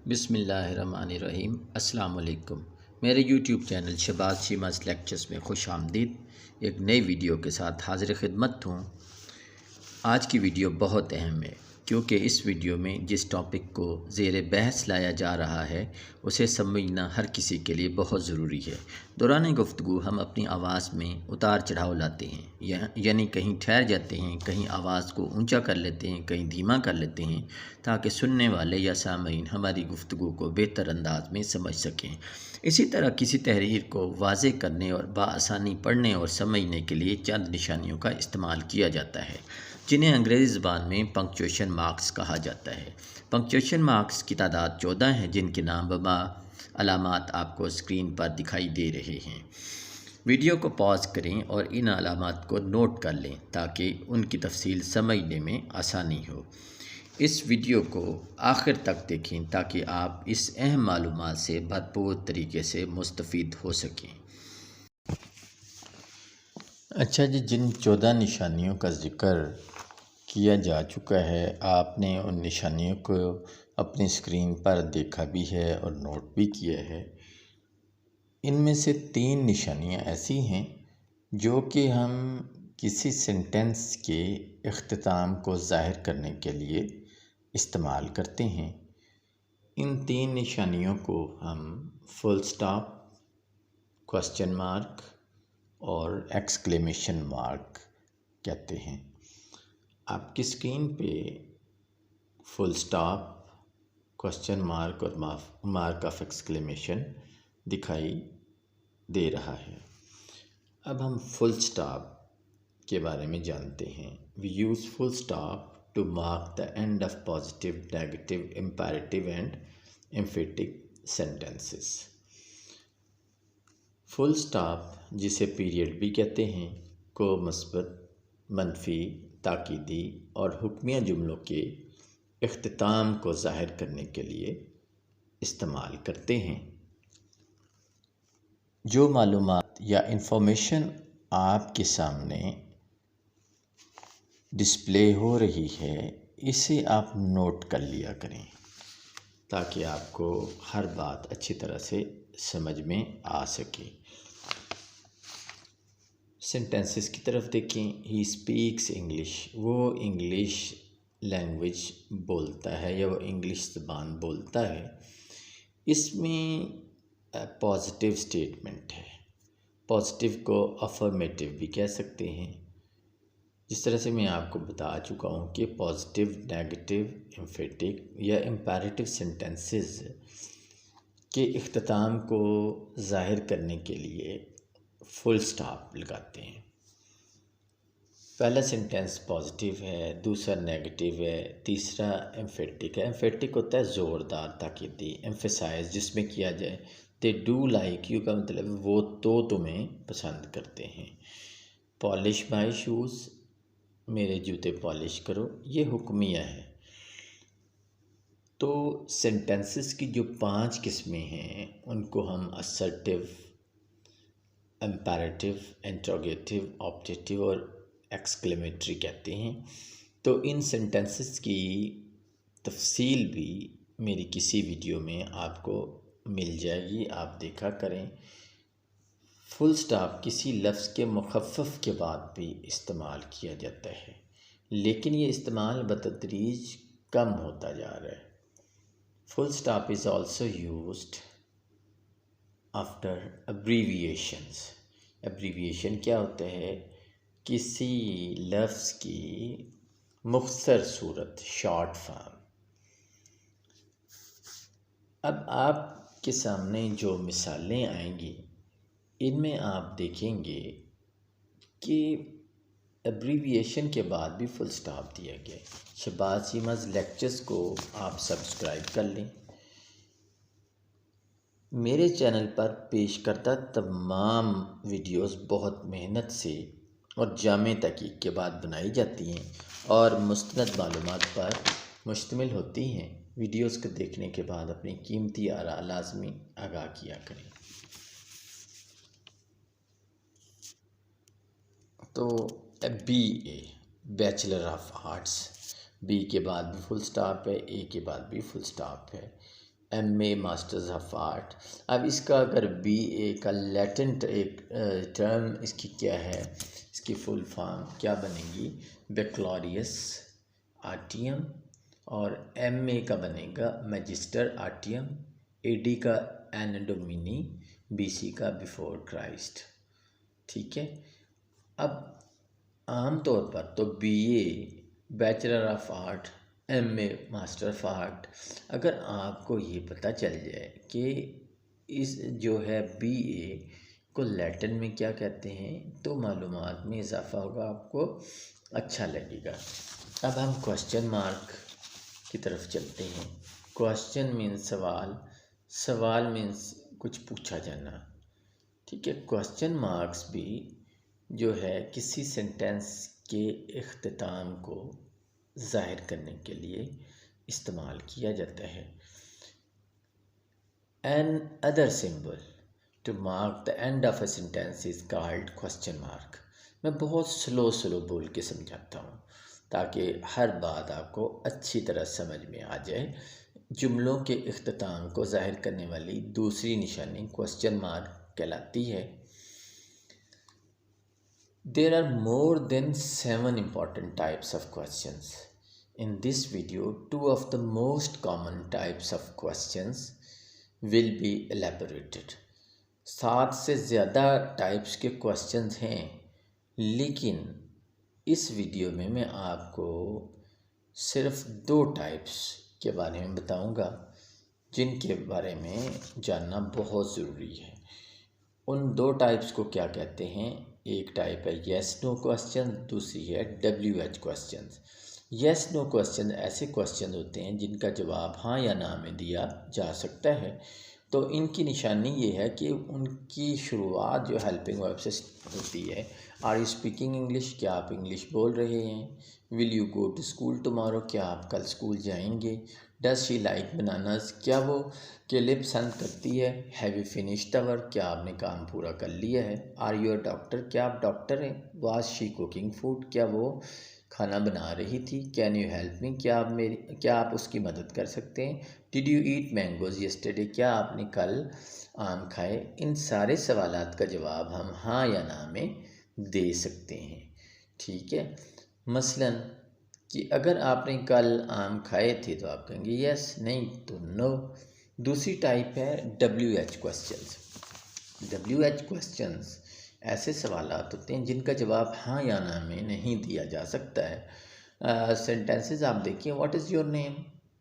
बिस्मिल्लाहिर्रहमानिर्रहीम। अस्सलाम वालेकुम। मेरे यूट्यूब चैनल शहबाज शीमास लेक्चर्स में खुश आमदीद। एक नई वीडियो के साथ हाजिर खिदमत हूँ। आज की वीडियो बहुत अहम है क्योंकि इस वीडियो में जिस टॉपिक को ज़ेर बहस लाया जा रहा है उसे समझना हर किसी के लिए बहुत ज़रूरी है। दौरान गुफ्तगू हम अपनी आवाज़ में उतार चढ़ाव लाते हैं, यानी कहीं ठहर जाते हैं, कहीं आवाज़ को ऊंचा कर लेते हैं, कहीं धीमा कर लेते हैं, ताकि सुनने वाले या सामीन हमारी गुफ्तगू को बेहतर अंदाज में समझ सकें। इसी तरह किसी तहरीर को वाज़ेह करने और बआसानी पढ़ने और समझने के लिए चंद निशानियों का इस्तेमाल किया जाता है, जिन्हें अंग्रेज़ी ज़बान में पंक्चुएशन मार्क्स कहा जाता है। पंक्चुएशन मार्क्स की तादाद 14 है, जिनके नाम बमा अलामात आपको स्क्रीन पर दिखाई दे रहे हैं। वीडियो को पॉज करें और इन अलामात को नोट कर लें ताकि उनकी तफसील समझने में आसानी हो। इस वीडियो को आखिर तक देखें ताकि आप इस अहम मालूमात से भरपूर तरीके से मुस्तफ़ीद हो सकें। अच्छा जी, जिन 14 निशानियों का ज़िक्र किया जा चुका है, आपने उन निशानियों को अपनी स्क्रीन पर देखा भी है और नोट भी किया है। इनमें से 3 निशानियां ऐसी हैं जो कि हम किसी सेंटेंस के इख्तिताम को ज़ाहिर करने के लिए इस्तेमाल करते हैं। इन 3 निशानियों को हम फुल स्टॉप, क्वेश्चन मार्क और एक्सक्लेमेशन मार्क कहते हैं। आपकी स्क्रीन पे फुल स्टॉप, क्वेश्चन मार्क और मार्क ऑफ एक्सक्लेमेशन दिखाई दे रहा है। अब हम फुल स्टॉप के बारे में जानते हैं। We use full stop to mark the end of positive, negative, imperative and emphatic sentences. Full stop, जिसे पीरियड भी कहते हैं, को मुस्बत, मनफी, ताकीदी और हुक्मिया जुमलों के इख्तिताम को ज़ाहिर करने के लिए इस्तेमाल करते हैं। जो मालूमात या इंफॉर्मेशन आपके सामने डिस्प्ले हो रही है, इसे आप नोट कर लिया करें ताकि आपको हर बात अच्छी तरह से समझ में आ सके। सेंटेंसेस की तरफ देखें। ही स्पीक्स इंग्लिश, वो इंग्लिश लैंग्वेज बोलता है या वो इंग्लिश ज़बान बोलता है। इसमें पॉजिटिव स्टेटमेंट है। पॉजिटिव को अफर्मेटिव भी कह सकते हैं। जिस तरह से मैं आपको बता चुका हूँ कि पॉजिटिव, नेगेटिव, एम्फेटिक या इम्पेरेटिव सेंटेंसेस के इख्तिताम को ज़ाहिर करने के लिए फुल स्टॉप लगाते हैं। पहला सेंटेंस पॉजिटिव है, दूसरा नेगेटिव है, तीसरा एम्फेटिक है। एम्फेटिक होता है ज़ोरदार, ताकीदी, एम्फेसाइज, जिसमें किया जाए। दे डू लाइक यू का मतलब वो तो तुम्हें पसंद करते हैं। पॉलिश माई शूज़, मेरे जूते पॉलिश करो, ये हुक्मिया है। तो सेंटेंसेस की जो 5 किस्में हैं उनको हम असर्टिव, इम्पेरेटिव, इंट्रोगेटिव, ऑब्जेक्टिव और एक्सक्लेमेटरी कहते हैं। तो इन सेंटेंसेस की तफसील भी मेरी किसी वीडियो में आपको मिल जाएगी, आप देखा करें। फुल स्टॉप किसी लफ्ज़ के मुखफ़फ़ के बाद भी इस्तेमाल किया जाता है, लेकिन ये इस्तेमाल बतदरीज कम होता जा रहा है। Full stop is also used after abbreviations. Abbreviation क्या होता है? किसी लफ्ज़ की मुख्तसर सूरत, शॉर्ट फॉर्म। अब आपके सामने जो मिसालें आएंगी, इनमें आप देखेंगे कि अब्रीविएशन के बाद भी फुल स्टॉप दिया गया है। शहबाज शीमास लेक्चर्स को आप सब्सक्राइब कर लें। मेरे चैनल पर पेश करता तमाम वीडियोस बहुत मेहनत से और जामे तहकीक के बाद बनाई जाती हैं और मुस्तनद मालूमात पर मुश्तमिल होती हैं। वीडियोस को देखने के बाद अपनी कीमती आरा लाजमी आगाह किया करें। तो BA, bachelor of arts, B के बाद भी फुल स्टॉप है, ए के बाद भी फुल स्टॉप है। MA masters of art. अब इसका अगर BA का लैटिन एक टर्म इसकी क्या है, इसकी फुल फॉर्म क्या बनेगी, बैक्लोरियस आर्टियम, और MA का बनेगा मैजिस्टर आर्टियम, AD का एन डोमिनी, BC का बिफोर क्राइस्ट। ठीक है। अब आम तौर पर तो BA bachelor of art, MA master of art, अगर आपको ये पता चल जाए कि इस जो है BA को लैटिन में क्या कहते हैं तो मालूमात में इजाफ़ा होगा, आपको अच्छा लगेगा। अब हम क्वेश्चन मार्क की तरफ चलते हैं। क्वेश्चन मीन्स सवाल, सवाल मीन्स कुछ पूछा जाना। ठीक है। क्वेश्चन मार्क्स भी जो है किसी सेंटेंस के इख्तिताम को ज़ाहिर करने के लिए इस्तेमाल किया जाता है। Another symbol to mark the end of a sentence is called question mark. मैं बहुत स्लो बोल के समझाता हूँ ताकि हर बात आपको अच्छी तरह समझ में आ जाए। जुमलों के इख्तिताम को ज़ाहिर करने वाली दूसरी निशानी क्वेश्चन मार्क कहलाती है। There are more than 7 important types of questions. In this video, 2 of the most common types of questions will be elaborated. 7 से ज़्यादा टाइप्स के क्वेश्चंस हैं, लेकिन इस वीडियो में मैं आपको सिर्फ 2 टाइप्स के बारे में बताऊंगा जिनके बारे में जानना बहुत ज़रूरी है। उन 2 टाइप्स को क्या कहते हैं? एक टाइप है येस नो क्वेश्चन, दूसरी है WH question. Yes no question ऐसे क्वेश्चन होते हैं जिनका जवाब हाँ या ना में दिया जा सकता है। तो इनकी निशानी ये है कि उनकी शुरुआत जो हेल्पिंग वर्ब से होती है। आर यू स्पीकिंग इंग्लिश, क्या आप इंग्लिश बोल रहे हैं? Will you go to school tomorrow, क्या आप कल स्कूल जाएंगे? डज शी लाइक बनानास, क्या वो केले पसंद करती है? Have you finished the work, क्या आपने काम पूरा कर लिया है? आर यू अ डॉक्टर, क्या आप डॉक्टर हैं? वाज शी कुकिंग फूड, क्या वो खाना बना रही थी? कैन यू हेल्प मी, क्या आप उसकी मदद कर सकते हैं? Did you eat mangoes yesterday, क्या आपने कल आम खाए? इन सारे सवालात का जवाब हम हाँ या ना में दे सकते हैं। ठीक है। मसलन कि अगर आपने कल आम खाए थे तो आप कहेंगे यस, नहीं तो नो। दूसरी टाइप है WH क्वेश्चंस। WH क्वेश्चंस ऐसे सवालात होते हैं जिनका जवाब हाँ या ना में नहीं दिया जा सकता है। सेंटेंसेस आप देखिए, व्हाट इज़ योर नेम,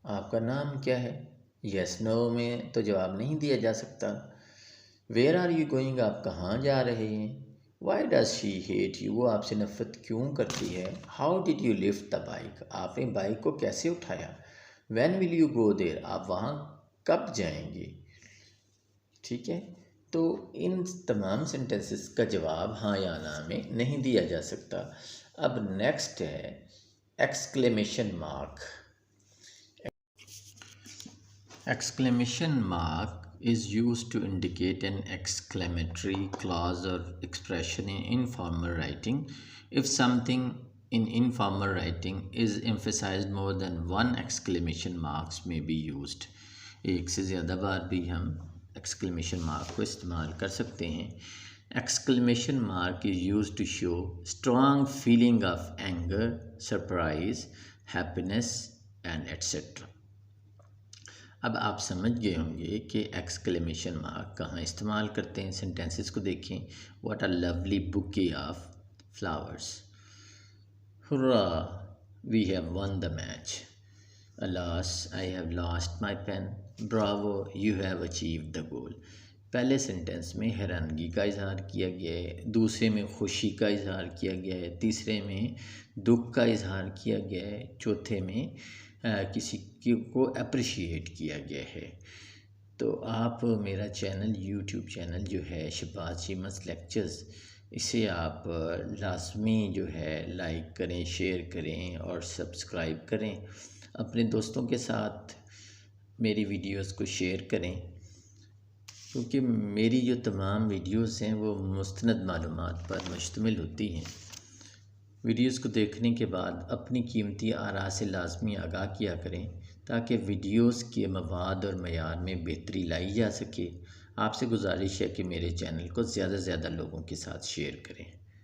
आपका नाम क्या है? यस नो में तो जवाब नहीं दिया जा सकता। वेयर आर यू गोइंग, आप कहाँ जा रहे हैं? Why does she hate you, वो आपसे नफरत क्यों करती है? How did you lift the bike, आपने बाइक को कैसे उठाया? When will you go there, आप वहाँ कब जाएंगे? ठीक है। तो इन तमाम सेंटेंसेस का जवाब हाँ या ना में नहीं दिया जा सकता। अब नेक्स्ट है exclamation mark. Exclamation mark is used to indicate an exclamatory clause or expression in informal writing. If something in informal writing is emphasized, more than one exclamation marks may be used. एक से ज़्यादा बार भी हम exclamation mark को इस्तेमाल कर सकते हैं। Exclamation mark is used to show strong feeling of anger, surprise, happiness and etc. अब आप समझ गए होंगे कि एक्सक्लेमेशन मार्क कहाँ इस्तेमाल करते हैं। सेंटेंसेस को देखें। What a lovely bouquet of flowers, hurrah we have won the match, alas I have lost my pen, bravo you have achieved the goal. पहले सेंटेंस में हैरानगी का इजहार किया गया है, दूसरे में खुशी का इजहार किया गया है, तीसरे में दुख का इजहार किया गया है, चौथे में किसी को अप्रिशिएट किया गया है। तो आप मेरा चैनल यूट्यूब चैनल जो है शहबाज चीमस लेक्चर्स, इसे आप लाजमी जो है लाइक करें, शेयर करें और सब्सक्राइब करें। अपने दोस्तों के साथ मेरी वीडियोस को शेयर करें, क्योंकि मेरी जो तमाम वीडियोस हैं वो मुस्तनद मालूमात पर मुश्तमिल होती हैं। वीडियोस को देखने के बाद अपनी कीमती आरा से लाजमी आगाह किया करें ताकि वीडियोस के मवाद और मयार में बेहतरी लाई जा सके। आपसे गुजारिश है कि मेरे चैनल को ज़्यादा से ज़्यादा लोगों के साथ शेयर करें।